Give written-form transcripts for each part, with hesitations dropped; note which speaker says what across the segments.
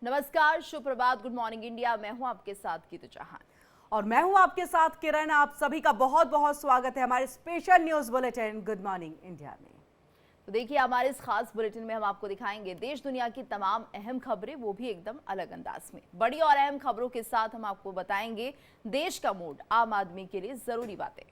Speaker 1: नमस्कार, सुप्रभात, good morning India. मैं हूं आपके साथ गीतू चौहान
Speaker 2: और मैं हूं आपके साथ किरण। आप सभी का बहुत बहुत स्वागत है हमारे special news bulletin good morning India में।
Speaker 1: तो देखिए, हमारे इस खास बुलेटिन में हम आपको दिखाएंगे देश दुनिया की तमाम अहम खबरें, वो भी एकदम अलग अंदाज में। बड़ी और अहम खबरों के साथ हम आपको बताएंगे देश का मूड, आम आदमी के लिए जरूरी बातें।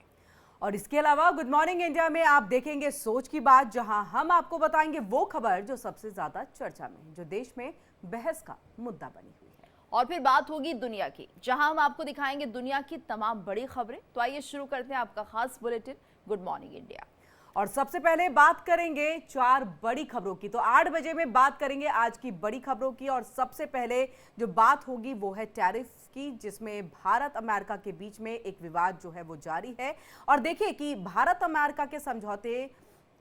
Speaker 2: और इसके अलावा गुड मॉर्निंग इंडिया में आप देखेंगे सोच की बात, जहां हम आपको बताएंगे वो खबर जो सबसे ज्यादा चर्चा में है, जो देश में बहस का मुद्दा बनी हुई है।
Speaker 1: और फिर बात होगी दुनिया की, जहां हम आपको दिखाएंगे दुनिया की तमाम बड़ी खबरें। तो आइए शुरू करते हैं आपका खास बुलेटिन गुड मॉर्निंग इंडिया।
Speaker 2: और सबसे पहले बात करेंगे 4 बड़ी खबरों की। तो 8 बजे में बात करेंगे आज की बड़ी खबरों की। और सबसे पहले जो बात होगी वो है टैरिफ की, जिसमें भारत अमेरिका के बीच में एक विवाद जो है वो जारी है। और देखिए कि भारत अमेरिका के समझौते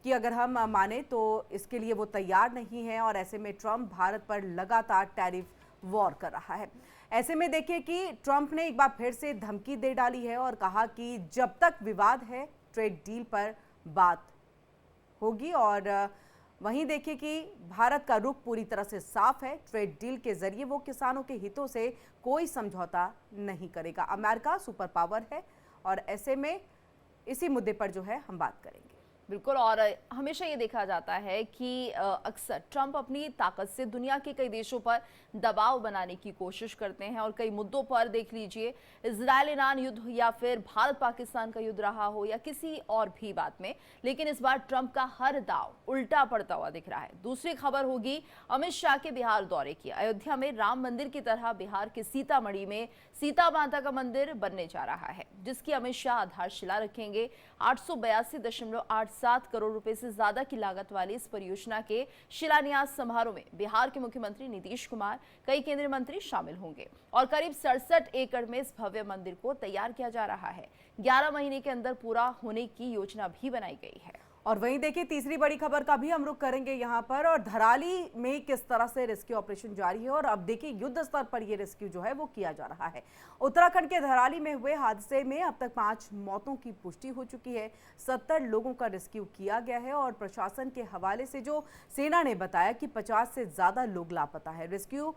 Speaker 2: कि अगर हम माने तो इसके लिए वो तैयार नहीं है। और ऐसे में ट्रंप भारत पर लगातार टैरिफ वॉर कर रहा है। ऐसे में देखिए कि ट्रंप ने एक बार फिर से धमकी दे डाली है और कहा कि जब तक विवाद है ट्रेड डील पर बात होगी। और वहीं देखिए कि भारत का रुख पूरी तरह से साफ है। ट्रेड डील के जरिए वो किसानों के हितों से कोई समझौता नहीं करेगा। अमेरिका सुपर पावर है और ऐसे में इसी मुद्दे पर जो है हम बात करेंगे।
Speaker 1: बिल्कुल। और हमेशा ये देखा जाता है कि अक्सर ट्रंप अपनी ताकत से दुनिया के कई देशों पर दबाव बनाने की कोशिश करते हैं। और कई मुद्दों पर देख लीजिए, इजरायल ईरान युद्ध या फिर भारत पाकिस्तान का युद्ध रहा हो या किसी और भी बात में, लेकिन इस बार ट्रंप का हर दाव उल्टा पड़ता हुआ दिख रहा है। दूसरी खबर होगी अमित शाह के बिहार दौरे की। अयोध्या में राम मंदिर की तरह बिहार के सीतामढ़ी में सीता माता का मंदिर बनने जा रहा है, जिसकी अमित शाह आधारशिला रखेंगे। 882.87 करोड़ रुपए से ज्यादा की लागत वाली इस परियोजना के शिलान्यास समारोह में बिहार के मुख्यमंत्री नीतीश कुमार, कई केंद्रीय मंत्री शामिल होंगे। और करीब 67 एकड़ में इस भव्य मंदिर को तैयार किया जा रहा है। 11 महीने के अंदर पूरा होने की योजना भी बनाई गई है।
Speaker 2: और वहीं देखिए तीसरी बड़ी खबर का भी हम रुख करेंगे यहाँ पर। और धराली में किस तरह से रेस्क्यू ऑपरेशन जारी है और अब देखिए युद्ध स्तर पर ये रेस्क्यू जो है वो किया जा रहा है। उत्तराखंड के धराली में हुए हादसे में अब तक 5 मौतों की पुष्टि हो चुकी है। 70 लोगों का रेस्क्यू किया गया है। और प्रशासन के हवाले से जो सेना ने बताया कि 50 से ज्यादा लोग लापता है। रेस्क्यू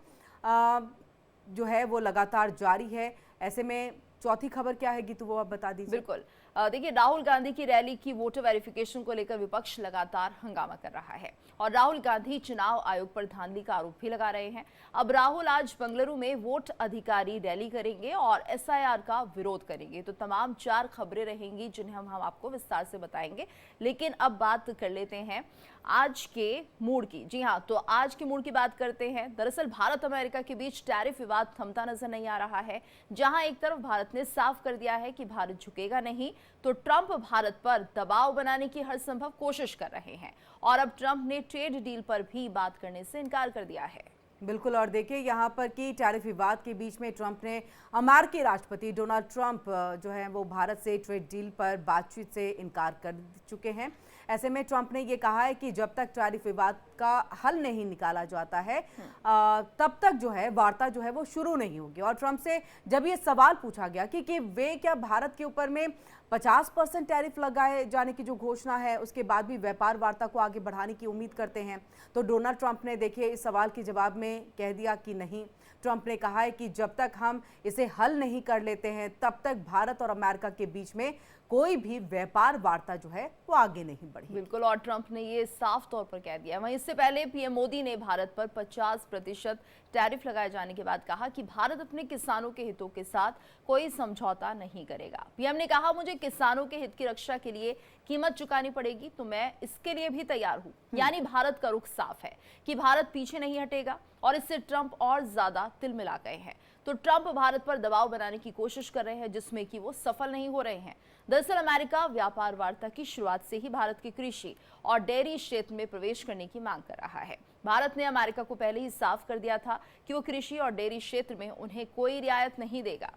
Speaker 2: जो है वो लगातार जारी है। ऐसे में चौथी खबर क्या है गीतू, वो आप बता दीजिए।
Speaker 1: बिल्कुल। देखिए, राहुल गांधी की रैली की वोटर वेरिफिकेशन को लेकर विपक्ष लगातार हंगामा कर रहा है और राहुल गांधी चुनाव आयोग पर धांधली का आरोप भी लगा रहे हैं। अब राहुल आज बेंगलुरु में वोट अधिकारी रैली करेंगे और एसआईआर का विरोध करेंगे। तो तमाम 4 खबरें रहेंगी जिन्हें हम आपको विस्तार से बताएंगे। लेकिन अब बात कर लेते हैं आज के मूड की। जी हाँ, तो आज के मूड की बात करते हैं। दरअसल भारत अमेरिका के बीच टैरिफ विवाद थमता नजर नहीं आ रहा है। जहां एक तरफ भारत ने साफ कर दिया है कि भारत झुकेगा नहीं, तो ट्रंप भारत पर दबाव बनाने की हर संभव कोशिश कर रहे हैं। और अब ट्रंप ने ट्रेड डील पर भी बात करने से इनकार कर दिया है।
Speaker 2: बिल्कुल। और देखिए यहाँ पर कि टैरिफ विवाद के बीच में ट्रंप ने अमेरिकी राष्ट्रपति डोनाल्ड ट्रंप जो है वो भारत से ट्रेड डील पर बातचीत से इनकार कर चुके हैं। ऐसे में ट्रंप ने ये कहा है कि जब तक टैरिफ विवाद का हल नहीं निकाला जाता है तब तक जो है वार्ता जो है वो शुरू नहीं होगी। और ट्रंप से जब ये सवाल पूछा गया कि वे क्या भारत के ऊपर में 50% टैरिफ लगाए जाने की जो घोषणा है उसके बाद भी व्यापार वार्ता को आगे बढ़ाने की उम्मीद करते हैं, तो डोनाल्ड ट्रंप ने देखिए इस सवाल के जवाब में कह दिया कि नहीं। ट्रंप ने कहा है कि जब तक हम इसे हल नहीं कर लेते हैं तब तक भारत और अमेरिका के बीच में कोई भी व्यापार वार्ता जो है वो आगे नहीं बढ़ी।
Speaker 1: बिल्कुल। और ट्रंप ने ये साफ तौर पर कह दिया। वहीं इससे पहले पीएम मोदी ने भारत पर 50% टैरिफ लगाए जाने के बाद कहा कि भारत अपने किसानों के हितों के साथ कोई समझौता नहीं करेगा। पीएम ने कहा, मुझे किसानों के हित की रक्षा के लिए कीमत चुकानी पड़ेगी तो मैं इसके लिए भी तैयार हूं। यानी भारत का रुख साफ है कि भारत पीछे नहीं हटेगा। और इससे ट्रंप और ज्यादा तिलमिला गए हैं। तो ट्रंप भारत पर दबाव बनाने की कोशिश कर रहे हैं, जिसमें कि वो सफल नहीं हो रहे हैं। दरअसल अमेरिका व्यापार वार्ता की शुरुआत से ही भारत के कृषि और डेयरी क्षेत्र में प्रवेश करने की मांग कर रहा है। भारत ने अमेरिका को पहले ही साफ कर दिया था कि वो कृषि और डेयरी क्षेत्र में उन्हें कोई रियायत नहीं देगा।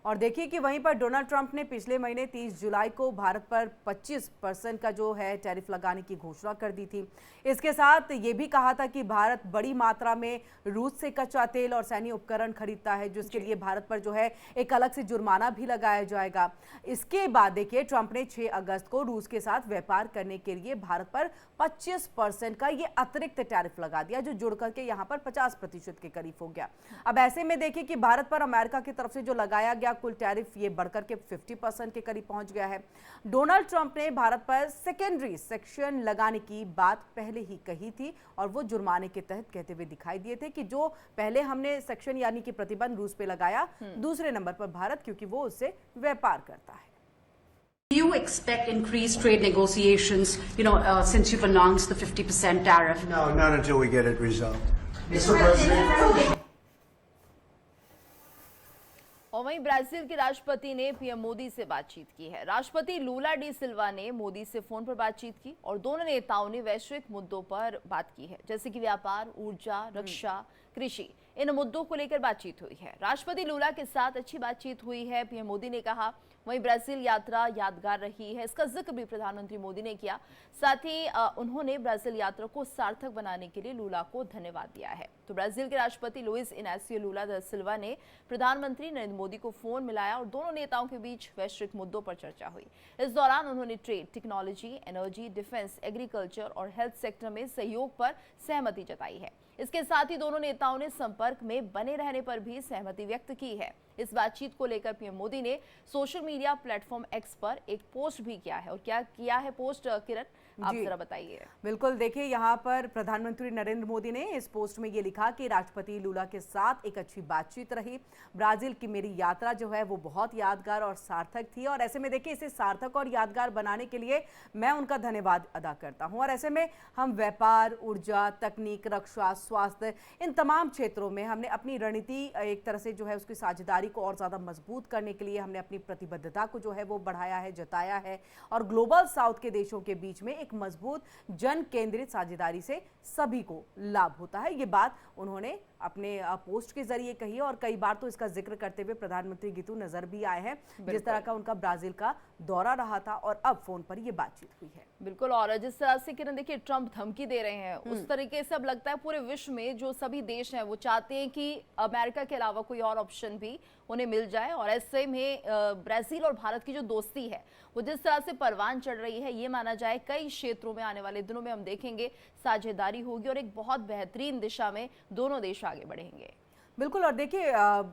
Speaker 2: और देखिए कि वहीं पर डोनाल्ड ट्रंप ने पिछले महीने 30 जुलाई को भारत पर 25% का जो है टैरिफ लगाने की घोषणा कर दी थी। इसके साथ ये भी कहा था कि भारत बड़ी मात्रा में रूस से कच्चा तेल और सैन्य उपकरण खरीदता है, जिसके लिए भारत पर जो है एक अलग से जुर्माना भी लगाया जाएगा। इसके बाद देखिए ट्रंप ने 6 अगस्त को रूस के साथ व्यापार करने के लिए भारत पर 25% का ये अतिरिक्त टैरिफ लगा दिया, जो जुड़ करके यहाँ पर 50% के करीब हो गया। अब ऐसे में देखिए कि भारत पर अमेरिका की तरफ से जो लगाया गया कुल टैरिफ ये बढ़कर के 50% के करीब पहुंच गया है। डोनाल्ड ट्रंप ने भारत पर सेकेंडरी सेक्शन लगाने की बात पहले ही कही थी और वो जुर्माने के तहत कहते हुए दिखाई दिए थे कि जो पहले हमने सेक्शन यानी कि प्रतिबंध रूस पे लगाया, दूसरे नंबर पर भारत, क्योंकि वो उससे व्यापार करता है।
Speaker 3: Do you expect increased trade negotiations, since you've announced the 50% tariff?
Speaker 4: No, not until we get it resolved. Mr. President.
Speaker 1: और वहीं ब्राजील के राष्ट्रपति ने पीएम मोदी से बातचीत की है। राष्ट्रपति लूला डी सिल्वा ने मोदी से फोन पर बातचीत की और दोनों नेताओं ने वैश्विक मुद्दों पर बात की है, जैसे कि व्यापार, ऊर्जा, रक्षा, कृषि। इन मुद्दों को लेकर बातचीत हुई है। राष्ट्रपति लूला के साथ अच्छी बातचीत हुई है, पीएम मोदी ने कहा। वहीं ब्राजील यात्रा यादगार रही है, इसका जिक्र भी प्रधानमंत्री मोदी ने किया। साथ ही उन्होंने ब्राजील यात्रा को सार्थक बनाने के लिए लूला को धन्यवाद दिया है। तो ब्राजील के राष्ट्रपति लुइस इनासियो लूला दा सिल्वा ने प्रधानमंत्री नरेंद्र मोदी को फोन मिलाया और दोनों नेताओं के बीच वैश्विक मुद्दों पर चर्चा हुई। इस दौरान उन्होंने trade, technology, energy, defence, agriculture और हेल्थ सेक्टर में सहयोग पर सहमति जताई है। इसके साथ ही दोनों नेताओं ने संपर्क में बने रहने पर भी सहमति व्यक्त की है। इस बातचीत को लेकर पीएम मोदी ने सोशल मीडिया प्लेटफॉर्म एक्स पर एक पोस्ट भी किया है। और क्या किया है पोस्ट, किरण, आप जरा बताइए।
Speaker 2: बिल्कुल, देखिए यहाँ पर प्रधानमंत्री नरेंद्र मोदी ने इस पोस्ट में ये लिखा कि राष्ट्रपति लूला के साथ एक अच्छी बातचीत रही। ब्राजील की मेरी यात्रा जो है वो बहुत यादगार और सार्थक थी और ऐसे में देखिए इसे सार्थक और यादगार बनाने के लिए मैं उनका धन्यवाद अदा करता हूँ। और ऐसे में हम व्यापार, ऊर्जा, तकनीक, रक्षा, स्वास्थ्य, इन तमाम क्षेत्रों में हमने अपनी रणनीति एक तरह से जो है उसकी साझेदारी को और ज्यादा मजबूत करने के लिए हमने अपनी प्रतिबद्धता को जो है वो बढ़ाया है, जताया है। और ग्लोबल साउथ के देशों के बीच में एक मजबूत जन केंद्रित साझेदारी से सभी को लाभ होता है। ये बात उन्होंने अपने पोस्ट के जरिए कही और कई बार तो इसका जिक्र करते हुए प्रधानमंत्री गीतू नजर भी आए हैं, जिस तरह का उनका ब्राजील का दौरा रहा था और अब फोन पर ये बातचीत हुई है।
Speaker 1: बिल्कुल, और जिस तरह से किरण देखिए ट्रंप धमकी दे रहे हैं, उस तरीके से अब लगता है पूरे विश्व में जो सभी देश हैं वो चाहते हैं कि अमेरिका के अलावा कोई और ऑप्शन भी उन्हें मिल जाए। और ऐसे में ब्राजील और भारत की जो दोस्ती है वो जिस तरह से परवान चढ़ रही है, ये माना जाए कई क्षेत्रों में आने वाले दिनों में हम देखेंगे साझेदारी होगी और एक बहुत बेहतरीन दिशा में दोनों देश आगे बढ़ेंगे।
Speaker 2: बिल्कुल, और देखिए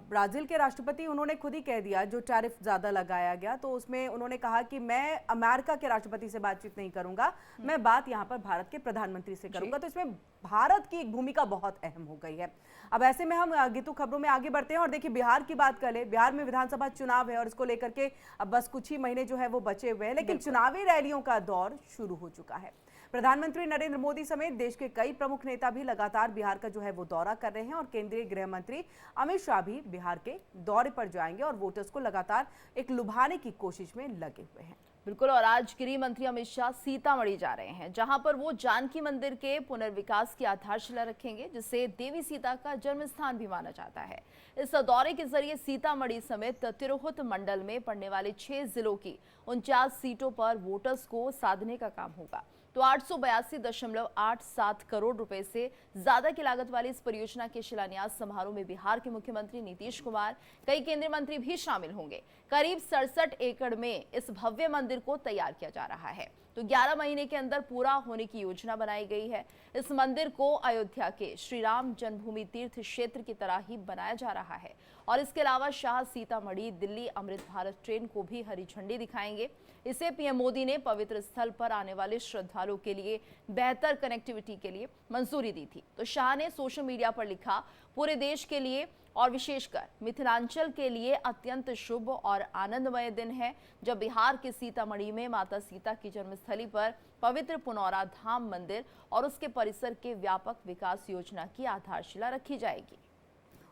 Speaker 2: ब्राजील के राष्ट्रपति उन्होंने खुद ही कह दिया, जो टैरिफ ज़्यादा लगाया गया तो उसमें उन्होंने कहा कि मैं अमेरिका के राष्ट्रपति से बातचीत नहीं करूंगा, मैं बात यहाँ पर भारत के प्रधानमंत्री से करूंगा। तो इसमें भारत की भूमिका बहुत अहम हो गई है। अब ऐसे में हम गीतू खबरों में आगे बढ़ते हैं और देखिए बिहार की बात करें। बिहार में विधानसभा चुनाव है और इसको लेकर के अब बस कुछ ही महीने जो है वो बचे हुए हैं, लेकिन चुनावी रैलियों का दौर शुरू हो चुका है। प्रधानमंत्री नरेंद्र मोदी समेत देश के कई प्रमुख नेता भी लगातार बिहार का जो है वो दौरा कर रहे हैं और केंद्रीय गृह मंत्री अमित शाह भी बिहार के दौरे पर जाएंगे और वोटर्स को लगातार एक लुभाने की कोशिश में लगे हुए हैं।
Speaker 1: बिल्कुल, और आज गृह मंत्री अमित शाह सीतामढ़ी जा रहे हैं, जहां पर वो जानकी मंदिर के पुनर्विकास की आधारशिला रखेंगे, जिसे देवी सीता का जन्म स्थान भी माना जाता है। इस दौरे के जरिए सीतामढ़ी समेत तिरहुत मंडल में पड़ने वाले 6 जिलों की 49 सीटों पर वोटर्स को साधने का काम होगा। तो 882.87 करोड़ रुपए से ज्यादा की लागत वाली इस परियोजना के शिलान्यास समारोह में बिहार के मुख्यमंत्री नीतीश कुमार, कई केंद्रीय मंत्री भी शामिल होंगे। करीब 67 एकड़ में इस भव्य मंदिर को तैयार किया जा रहा है। तो 11 महीने के अंदर पूरा होने की योजना बनाई गई है। इस मंदिर को अयोध्या के श्री राम जन्मभूमि तीर्थ क्षेत्र की तरह ही बनाया जा रहा है। और इसके अलावा शाह सीतामढ़ी दिल्ली अमृत भारत ट्रेन को भी हरी झंडी दिखाएंगे। इसे पीएम मोदी ने पवित्र स्थल पर आने वाले श्रद्धालुओं के लिए बेहतर कनेक्टिविटी के लिए मंजूरी दी थी। तो शाह ने सोशल मीडिया पर लिखा, पूरे देश के लिए और विशेषकर मिथिलांचल के लिए अत्यंत शुभ और आनंदमय दिन है, जब बिहार के सीतामढ़ी में माता सीता की जन्मस्थली पर पवित्र पुनौरा धाम मंदिर और उसके परिसर के व्यापक विकास योजना की आधारशिला रखी जाएगी।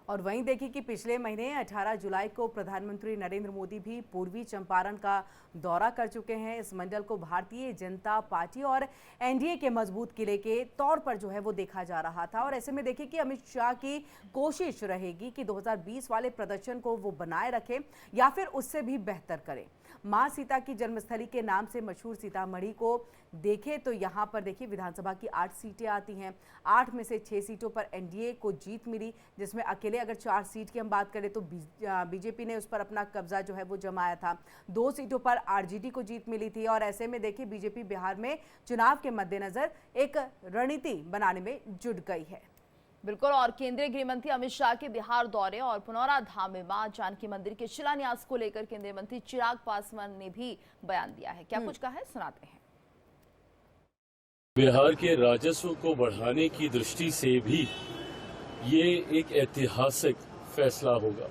Speaker 2: और वहीं देखिए कि पिछले महीने 18 जुलाई को प्रधानमंत्री नरेंद्र मोदी भी पूर्वी चंपारण का दौरा कर चुके हैं। इस मंडल को भारतीय जनता पार्टी और एनडीए के मजबूत किले के तौर पर जो है वो देखा जा रहा था। और ऐसे में देखिए कि अमित शाह की कोशिश रहेगी कि 2020 वाले प्रदर्शन को वो बनाए रखें या फिर उससे भी बेहतर करें। मां सीता की जन्मस्थली के नाम से मशहूर सीतामढ़ी को देखें तो यहाँ पर देखिए विधानसभा की 8 सीटें आती हैं। 8 में से 6 सीटों पर एनडीए को जीत मिली, जिसमें अकेले अगर 4 सीट की हम बात करें तो बीजेपी ने उस पर अपना कब्जा जो है वो जमाया था। 2 सीटों पर आरजेडी को जीत मिली थी। और ऐसे में देखिए बीजेपी बिहार में चुनाव के मद्देनजर एक रणनीति बनाने में जुट गई है।
Speaker 1: बिल्कुल। और केंद्रीय गृह मंत्री अमित शाह के बिहार दौरे और पुनौरा धाम में मां जानकी मंदिर के शिलान्यास को लेकर केंद्रीय मंत्री चिराग पासवान ने भी बयान दिया है। क्या कुछ कहा है, सुनाते हैं।
Speaker 5: बिहार के राजस्व को बढ़ाने की दृष्टि से भी ये एक ऐतिहासिक फैसला होगा।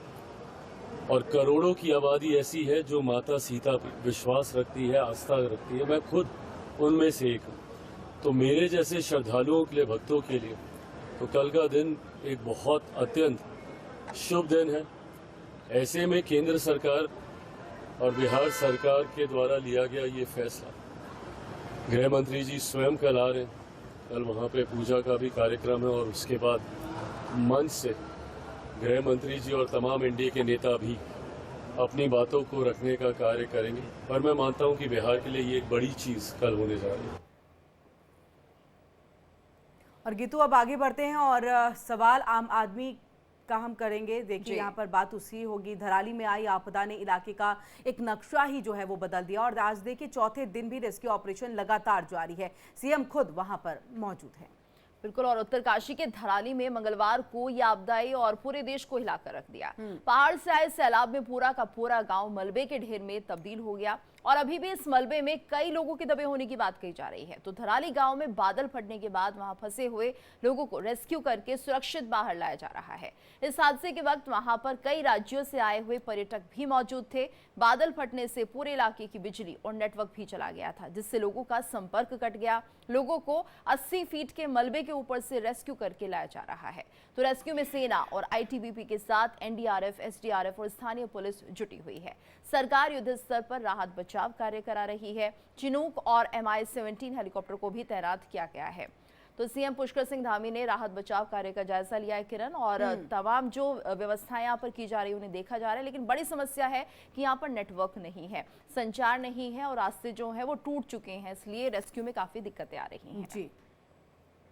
Speaker 5: और करोड़ों की आबादी ऐसी है जो माता सीता पर विश्वास रखती है, आस्था रखती है। मैं खुद उनमें से एक हूँ। तो मेरे जैसे श्रद्धालुओं के लिए, भक्तों के लिए तो कल का दिन एक बहुत अत्यंत शुभ दिन है। ऐसे में केंद्र सरकार और बिहार सरकार के द्वारा लिया गया ये फैसला, गृह मंत्री जी स्वयं कल आ रहे हैं। कल वहाँ पे पूजा का भी कार्यक्रम है और उसके बाद मंच से गृह मंत्री जी और तमाम एनडीए के नेता भी अपनी बातों को रखने का कार्य करेंगे। और मैं मानता हूँ कि बिहार के लिए ये एक बड़ी चीज़ कल होने जा रही है।
Speaker 2: और गीतू अब आगे बढ़ते हैं और सवाल आम आदमी का हम करेंगे। देखिए यहाँ पर बात उसी होगी। धराली में आई आपदा ने इलाके का एक नक्शा ही जो है वो बदल दिया। और आज देखिए चौथे दिन भी रेस्क्यू ऑपरेशन लगातार जारी है। सीएम खुद वहां पर मौजूद है।
Speaker 1: बिल्कुल। और उत्तरकाशी के धराली में मंगलवार को यह आपदा आई और पूरे देश को हिलाकर रख दिया। पहाड़ से आए सैलाब में पूरा का पूरा गांव मलबे के ढेर में तब्दील हो गया और अभी भी इस मलबे में कई लोगों के दबे होने की बात कही जा रही है। तो धराली गांव में बादल फटने के बाद वहां फंसे हुए लोगों को रेस्क्यू करके सुरक्षित बाहर लाया जा रहा है। इस हादसे के वक्त वहां पर कई राज्यों से आए हुए पर्यटक भी मौजूद थे। बादल फटने से पूरे इलाके की बिजली और नेटवर्क भी चला गया था, जिससे लोगों का संपर्क कट गया। लोगों को 80 फीट के मलबे के ऊपर से रेस्क्यू करके लाया जा रहा है। तो रेस्क्यू में सेना और आईटीबीपी के साथ एनडीआरएफ, एसडीआरएफ और स्थानीय पुलिस जुटी हुई है। सरकार युद्ध स्तर पर राहत बचाव कार्य करा रही है। चिनूक और MI-17 हेलीकॉप्टर को भी तैनात किया गया है। तो सीएम पुष्कर सिंह धामी ने राहत बचाव कार्य का जायजा लिया है किरण, और तमाम जो व्यवस्थाएं यहाँ पर की जा रही है उन्हें देखा जा रहा है। लेकिन बड़ी समस्या है कि यहाँ पर नेटवर्क नहीं है, संचार नहीं है और रास्ते जो है वो टूट चुके हैं, इसलिए रेस्क्यू में काफी दिक्कतें आ रही हैं।
Speaker 2: जी।